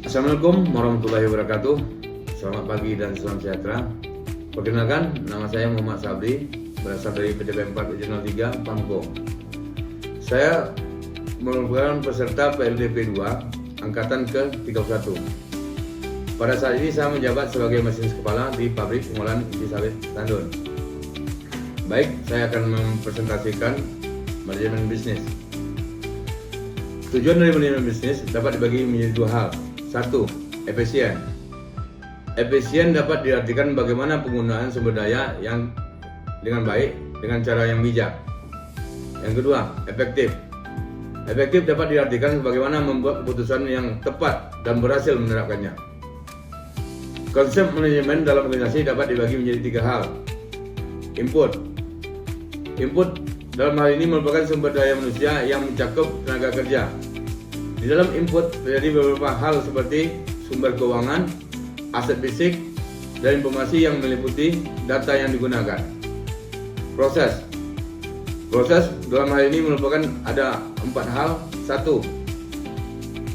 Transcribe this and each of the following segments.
Assalamualaikum warahmatullahi wabarakatuh. Selamat pagi dan salam sejahtera. Perkenalkan, nama saya Muhammad Sabri, berasal dari PTB 4 Regional 3, Pamko. Saya merupakan peserta PLDP 2 Angkatan ke-31. Pada saat ini saya menjabat sebagai masinis kepala di pabrik pengolahan inti sawit Tandun. Baik, saya akan mempresentasikan manajemen bisnis. Tujuan dari manajemen bisnis dapat dibagi menjadi dua hal. Satu, efisien. Efisien dapat diartikan bagaimana penggunaan sumber daya yang dengan baik dengan cara yang bijak. Yang kedua, efektif. Efektif dapat diartikan bagaimana membuat keputusan yang tepat dan berhasil menerapkannya. Konsep manajemen dalam organisasi dapat dibagi menjadi tiga hal. Input. Input dalam hal ini merupakan sumber daya manusia yang mencakup tenaga kerja. Di dalam input terjadi beberapa hal seperti sumber keuangan, aset fisik, dan informasi yang meliputi data yang digunakan. Proses. Proses dalam hal ini merupakan ada empat hal. Satu,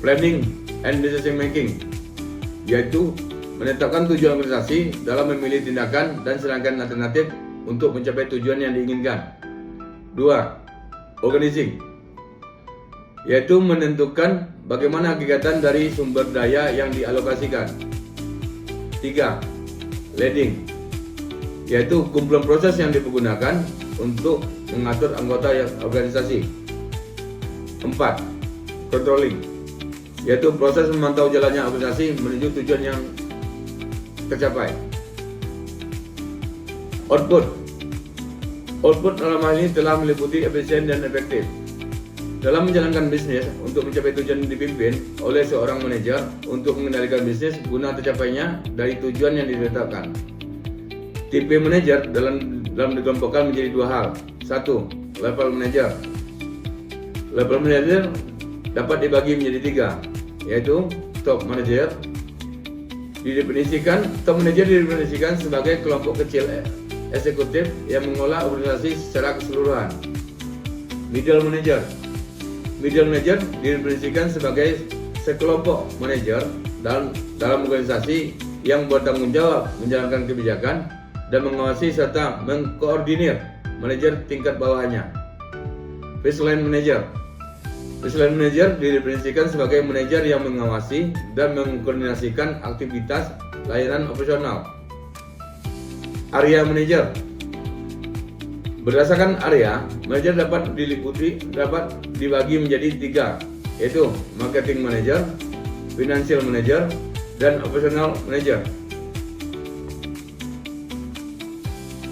planning and decision making, yaitu menetapkan tujuan organisasi dalam memilih tindakan dan serangkaian alternatif untuk mencapai tujuan yang diinginkan. Dua, organizing, yaitu menentukan bagaimana kegiatan dari sumber daya yang dialokasikan. Tiga, leading, yaitu kumpulan proses yang dipergunakan untuk mengatur anggota organisasi. Empat, controlling, yaitu proses memantau jalannya organisasi menuju tujuan yang tercapai. Output. Output dalam hal ini telah meliputi efisien dan efektif. Dalam menjalankan bisnis untuk mencapai tujuan yang dipimpin oleh seorang manajer untuk mengendalikan bisnis guna tercapainya dari tujuan yang ditetapkan. Tipe manajer dalam dikelompokkan menjadi dua hal. Satu, level manager. Level manager dapat dibagi menjadi tiga, yaitu top manager. Top manager didefinisikan sebagai kelompok kecil eksekutif yang mengolah organisasi secara keseluruhan. Middle manager. Middle manager didefinisikan sebagai sekelompok manajer dalam organisasi yang bertanggung jawab menjalankan kebijakan dan mengawasi serta mengkoordinir manajer tingkat bawahnya. Baseline manager. Baseline manager didefinisikan sebagai manajer yang mengawasi dan mengkoordinasikan aktivitas layanan operasional. Area manager. Berdasarkan area, manajer dapat dibagi menjadi tiga, yaitu marketing manager, financial manager, dan operational manager.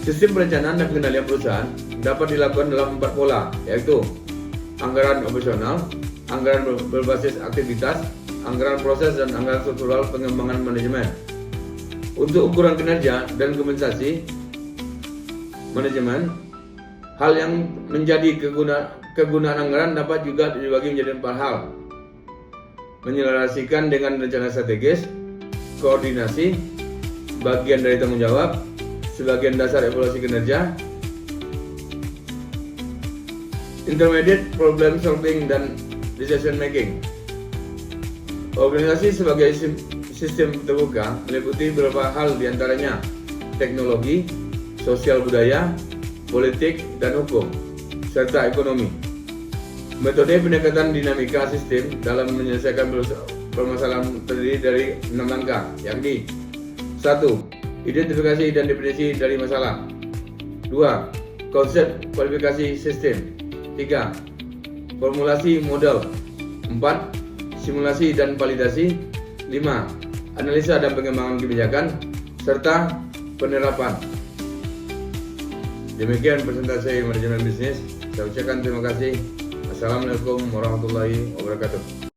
Sistem perencanaan dan pengendalian perusahaan dapat dilakukan dalam empat pola, yaitu anggaran operasional, anggaran berbasis aktivitas, anggaran proses, dan anggaran struktural pengembangan manajemen. Untuk ukuran kinerja dan kompensasi manajemen, hal yang menjadi kegunaan anggaran dapat juga dibagi menjadi empat hal. Menyelaraskan dengan rencana strategis, koordinasi, bagian dari tanggung jawab, sebagian dasar evaluasi kinerja, intermediate problem solving, dan decision making. Organisasi sebagai sistem terbuka meliputi beberapa hal diantaranya teknologi, sosial budaya, politik, dan hukum, serta ekonomi. Metode pendekatan dinamika sistem dalam menyelesaikan permasalahan terdiri dari 6 langkah, yakni 1. Identifikasi dan definisi dari masalah. 2. Konsep kualifikasi sistem. 3. Formulasi model. 4. Simulasi dan validasi. 5. Analisa dan pengembangan kebijakan, serta penerapan. Demikian presentasi manajemen bisnis. Saya ucapkan terima kasih. Assalamualaikum warahmatullahi wabarakatuh.